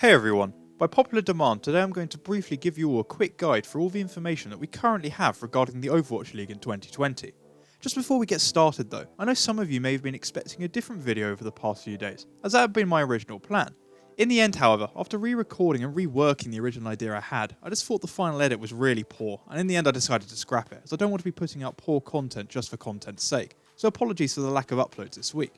Hey everyone, by popular demand today I'm going to briefly give you all a quick guide for all the information that we currently have regarding the Overwatch League in 2020. Just before we get started though, I know some of you may have been expecting a different video over the past few days, as that had been my original plan. In the end however, after re-recording and reworking the original idea I had, I just thought the final edit was really poor, and in the end I decided to scrap it, as I don't want to be putting out poor content just for content's sake, so apologies for the lack of uploads this week.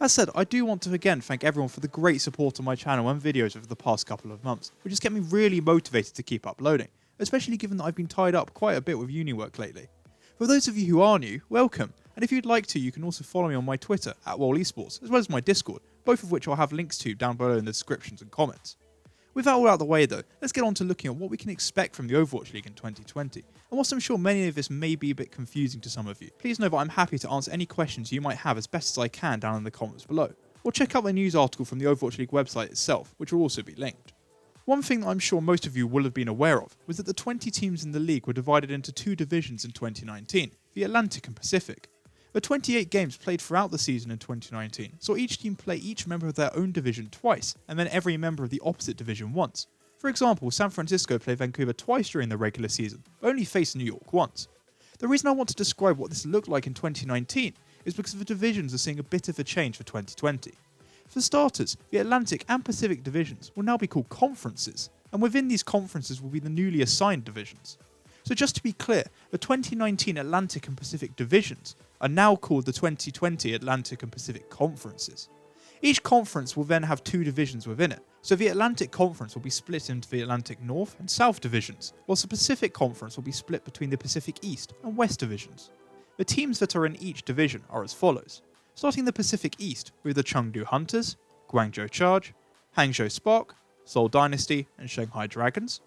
That said, I do want to again thank everyone for the great support on my channel and videos over the past couple of months, which has kept me really motivated to keep uploading, especially given that I've been tied up quite a bit with uni work lately. For those of you who are new, welcome, and if you'd like to, you can also follow me on my Twitter, @WallEsports, as well as my Discord, both of which I'll have links to down below in the descriptions and comments. With that all out of the way though, let's get on to looking at what we can expect from the Overwatch League in 2020. And whilst I'm sure many of this may be a bit confusing to some of you, please know that I'm happy to answer any questions you might have as best as I can down in the comments below. Or check out the news article from the Overwatch League website itself, which will also be linked. One thing that I'm sure most of you will have been aware of was that the 20 teams in the league were divided into two divisions in 2019, the Atlantic and Pacific. The 28 games played throughout the season in 2019 saw each team play each member of their own division twice, and then every member of the opposite division once. For example, San Francisco played Vancouver twice during the regular season, but only faced New York once. The reason I want to describe what this looked like in 2019 is because the divisions are seeing a bit of a change for 2020. For starters, the Atlantic and Pacific divisions will now be called conferences, and within these conferences will be the newly assigned divisions. So just to be clear, the 2019 Atlantic and Pacific divisions are now called the 2020 Atlantic and Pacific Conferences. Each conference will then have two divisions within it, so the Atlantic Conference will be split into the Atlantic North and South divisions, whilst the Pacific Conference will be split between the Pacific East and West divisions. The teams that are in each division are as follows, starting in the Pacific East with the Chengdu Hunters, Guangzhou Charge, Hangzhou Spark, Seoul Dynasty and Shanghai Dragons.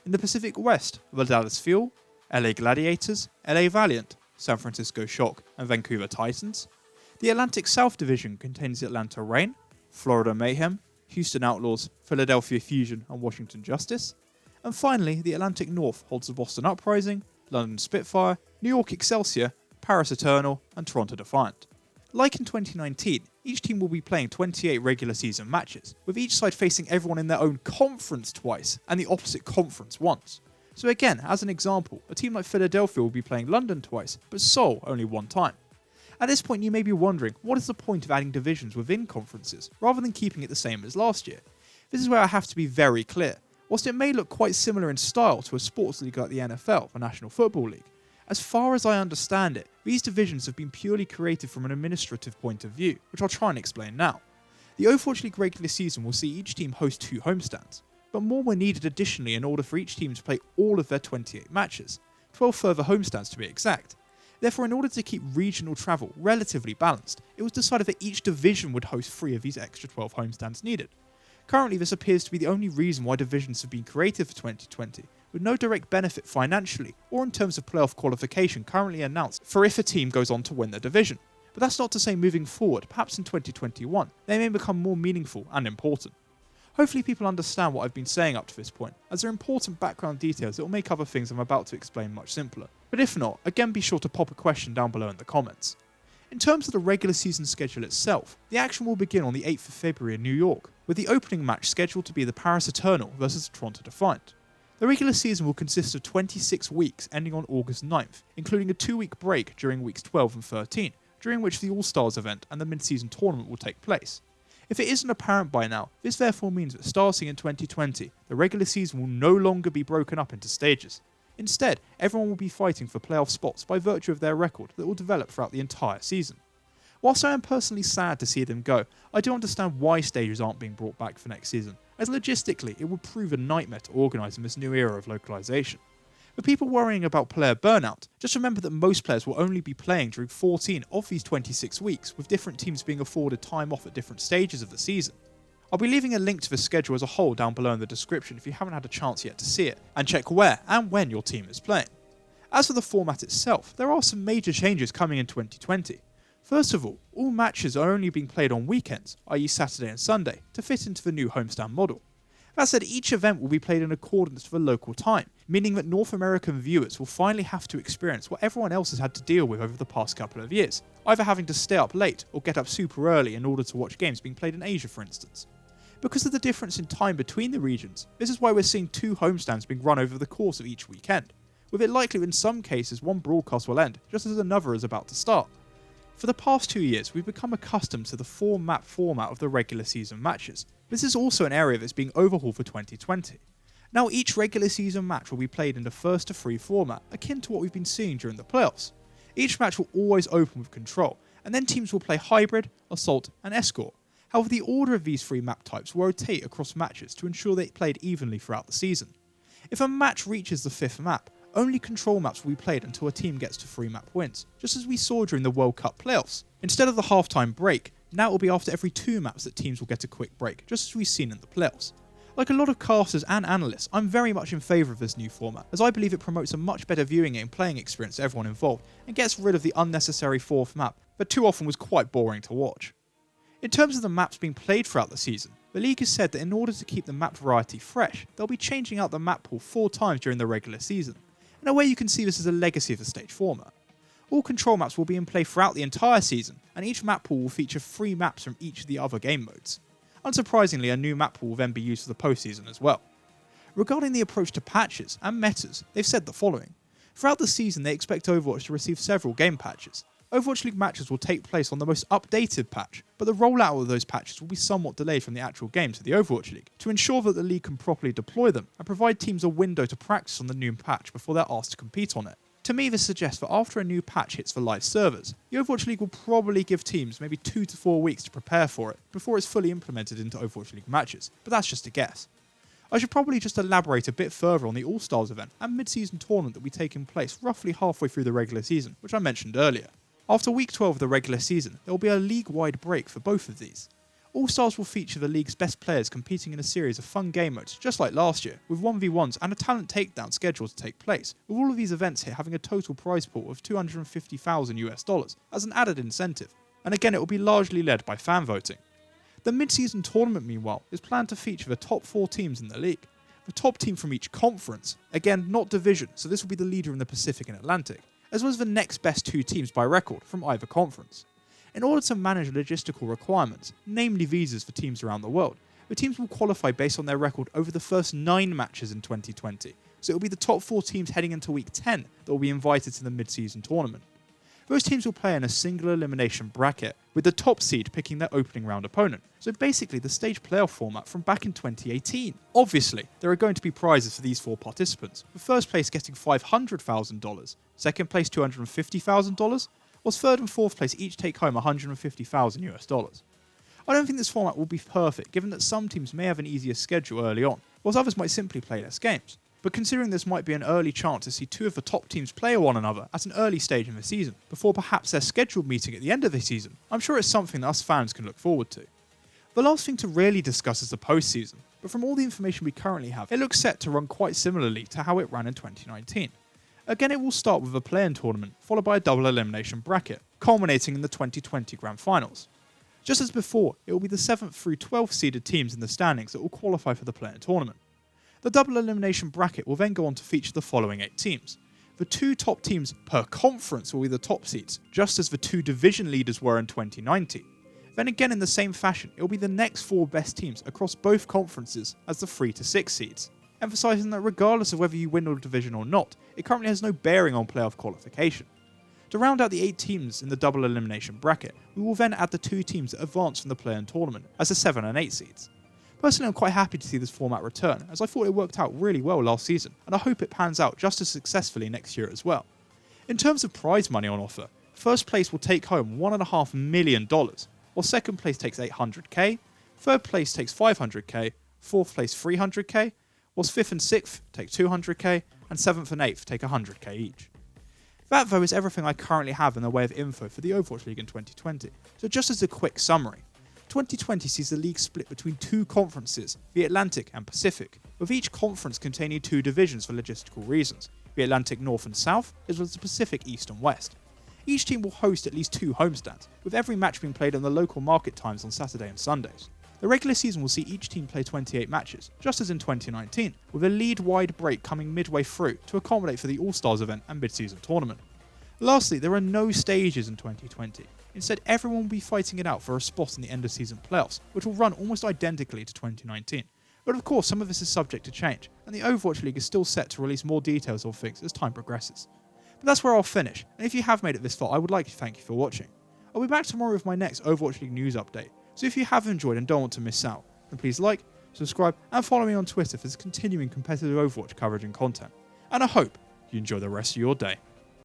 In the Pacific West, the Dallas Fuel, LA Gladiators, LA Valiant, San Francisco Shock and Vancouver Titans. The Atlantic South Division contains the Atlanta Reign, Florida Mayhem, Houston Outlaws, Philadelphia Fusion and Washington Justice. And finally, the Atlantic North holds the Boston Uprising, London Spitfire, New York Excelsior, Paris Eternal and Toronto Defiant. Like in 2019, each team will be playing 28 regular season matches, with each side facing everyone in their own conference twice and the opposite conference once. So again, as an example, a team like Philadelphia will be playing London twice, but Seoul only one time. At this point you may be wondering, what is the point of adding divisions within conferences, rather than keeping it the same as last year? This is where I have to be very clear. Whilst it may look quite similar in style to a sports league like the NFL, the National Football League, as far as I understand it, these divisions have been purely created from an administrative point of view, which I'll try and explain now. The Overwatch League regular season will see each team host 2 homestands, but more were needed additionally in order for each team to play all of their 28 matches, 12 further homestands to be exact. Therefore, in order to keep regional travel relatively balanced, it was decided that each division would host 3 of these extra 12 homestands needed. Currently, this appears to be the only reason why divisions have been created for 2020, with no direct benefit financially or in terms of playoff qualification currently announced for if a team goes on to win their division. But that's not to say moving forward, perhaps in 2021, they may become more meaningful and important. Hopefully people understand what I've been saying up to this point, as they're important background details that will make other things I'm about to explain much simpler. But if not, again be sure to pop a question down below in the comments. In terms of the regular season schedule itself, the action will begin on the 8th of February in New York, with the opening match scheduled to be the Paris Eternal versus the Toronto Defiant. The regular season will consist of 26 weeks ending on August 9th, including a 2-week break during weeks 12 and 13, during which the All-Stars event and the MidSeason Tournament will take place. If it isn't apparent by now, this therefore means that starting in 2020, the regular season will no longer be broken up into stages. Instead, everyone will be fighting for playoff spots by virtue of their record that will develop throughout the entire season. Whilst I am personally sad to see them go, I do understand why stages aren't being brought back for next season, as logistically it would prove a nightmare to organise in this new era of localisation. For people worrying about player burnout, just remember that most players will only be playing during 14 of these 26 weeks, with different teams being afforded time off at different stages of the season. I'll be leaving a link to the schedule as a whole down below in the description if you haven't had a chance yet to see it, and check where and when your team is playing. As for the format itself, there are some major changes coming in 2020. First of all matches are only being played on weekends, i.e. Saturday and Sunday, to fit into the new homestand model. That said, each event will be played in accordance with a local time, meaning that North American viewers will finally have to experience what everyone else has had to deal with over the past couple of years, either having to stay up late or get up super early in order to watch games being played in Asia for instance. Because of the difference in time between the regions, this is why we're seeing 2 homestands being run over the course of each weekend, with it likely in some cases one broadcast will end just as another is about to start. For the past 2 years, we've become accustomed to the 4-map format of the regular season matches. This is also an area that's being overhauled for 2020. Now each regular season match will be played in the first to 3 format, akin to what we've been seeing during the playoffs. Each match will always open with control, and then teams will play hybrid, assault and escort. However, the order of these 3 map types will rotate across matches to ensure they played evenly throughout the season. If a match reaches the 5th map, only control maps will be played until a team gets to 3 map wins, just as we saw during the World Cup playoffs. Instead of the halftime break, now it will be after every 2 maps that teams will get a quick break, just as we've seen in the playoffs. Like a lot of casters and analysts, I'm very much in favour of this new format, as I believe it promotes a much better viewing and playing experience for everyone involved, and gets rid of the unnecessary 4th map that too often was quite boring to watch. In terms of the maps being played throughout the season, the league has said that in order to keep the map variety fresh, they'll be changing out the map pool 4 times during the regular season. In a way you can see this as a legacy of the stage format. All control maps will be in play throughout the entire season, and each map pool will feature 3 maps from each of the other game modes. Unsurprisingly, a new map pool will then be used for the postseason as well. Regarding the approach to patches and metas, they've said the following. Throughout the season they expect Overwatch to receive several game patches. Overwatch League matches will take place on the most updated patch, but the rollout of those patches will be somewhat delayed from the actual game to the Overwatch League, to ensure that the league can properly deploy them and provide teams a window to practice on the new patch before they're asked to compete on it. To me, this suggests that after a new patch hits for live servers, the Overwatch League will probably give teams maybe 2 to 4 weeks to prepare for it before it's fully implemented into Overwatch League matches, but that's just a guess. I should probably just elaborate a bit further on the All-Stars event and mid-season tournament that will be taking place roughly halfway through the regular season, which I mentioned earlier. After week 12 of the regular season, there will be a league-wide break for both of these. All-Stars will feature the league's best players competing in a series of fun game modes, just like last year, with 1v1s and a talent takedown scheduled to take place, with all of these events here having a total prize pool of $250,000 as an added incentive, and again it will be largely led by fan voting. The mid-season tournament, meanwhile, is planned to feature the top 4 teams in the league. The top team from each conference, again not division, so this will be the leader in the Pacific and Atlantic, as well as the next best 2 teams by record from either conference. In order to manage logistical requirements, namely visas for teams around the world, the teams will qualify based on their record over the first 9 matches in 2020, so it will be the top 4 teams heading into week 10 that will be invited to the mid-season tournament. Those teams will play in a single elimination bracket, with the top seed picking their opening round opponent, so basically the stage playoff format from back in 2018. Obviously, there are going to be prizes for these 4 participants, with first place getting $500,000, second place $250,000, whilst third and fourth place each take home $150,000. I don't think this format will be perfect, given that some teams may have an easier schedule early on, whilst others might simply play less games. But considering this might be an early chance to see 2 of the top teams play one another at an early stage in the season, before perhaps their scheduled meeting at the end of the season, I'm sure it's something that us fans can look forward to. The last thing to really discuss is the postseason, but from all the information we currently have, it looks set to run quite similarly to how it ran in 2019. Again, it will start with a play-in tournament, followed by a double elimination bracket, culminating in the 2020 Grand Finals. Just as before, it will be the 7th through 12th seeded teams in the standings that will qualify for the play-in tournament. The double elimination bracket will then go on to feature the following 8 teams. The 2 top teams per conference will be the top seeds, just as the 2 division leaders were in 2019. Then again in the same fashion, it will be the next 4 best teams across both conferences as the 3 to 6 seeds, emphasising that regardless of whether you win the division or not, it currently has no bearing on playoff qualification. To round out the 8 teams in the double elimination bracket, we will then add the 2 teams that advance from the play-in tournament as the 7 and 8 seeds. Personally, I'm quite happy to see this format return, as I thought it worked out really well last season, and I hope it pans out just as successfully next year as well. In terms of prize money on offer, first place will take home $1.5 million, while second place takes $800k, third place takes $500k, fourth place $300k, whilst 5th and 6th take $200k, and 7th and 8th take $100k each. That though is everything I currently have in the way of info for the Overwatch League in 2020, so just as a quick summary. 2020 sees the league split between 2 conferences, the Atlantic and Pacific, with each conference containing 2 divisions for logistical reasons, the Atlantic North and South, as well as the Pacific East and West. Each team will host at least 2 homestands, with every match being played on the local market times on Saturday and Sundays. The regular season will see each team play 28 matches, just as in 2019, with a league-wide break coming midway through to accommodate for the All-Stars event and mid-season tournament. Lastly, there are no stages in 2020. Instead, everyone will be fighting it out for a spot in the end of season playoffs, which will run almost identically to 2019. But of course, some of this is subject to change, and the Overwatch League is still set to release more details of things as time progresses. But that's where I'll finish, and if you have made it this far, I would like to thank you for watching. I'll be back tomorrow with my next Overwatch League news update, so if you have enjoyed and don't want to miss out, then please like, subscribe, and follow me on Twitter for this continuing competitive Overwatch coverage and content. And I hope you enjoy the rest of your day.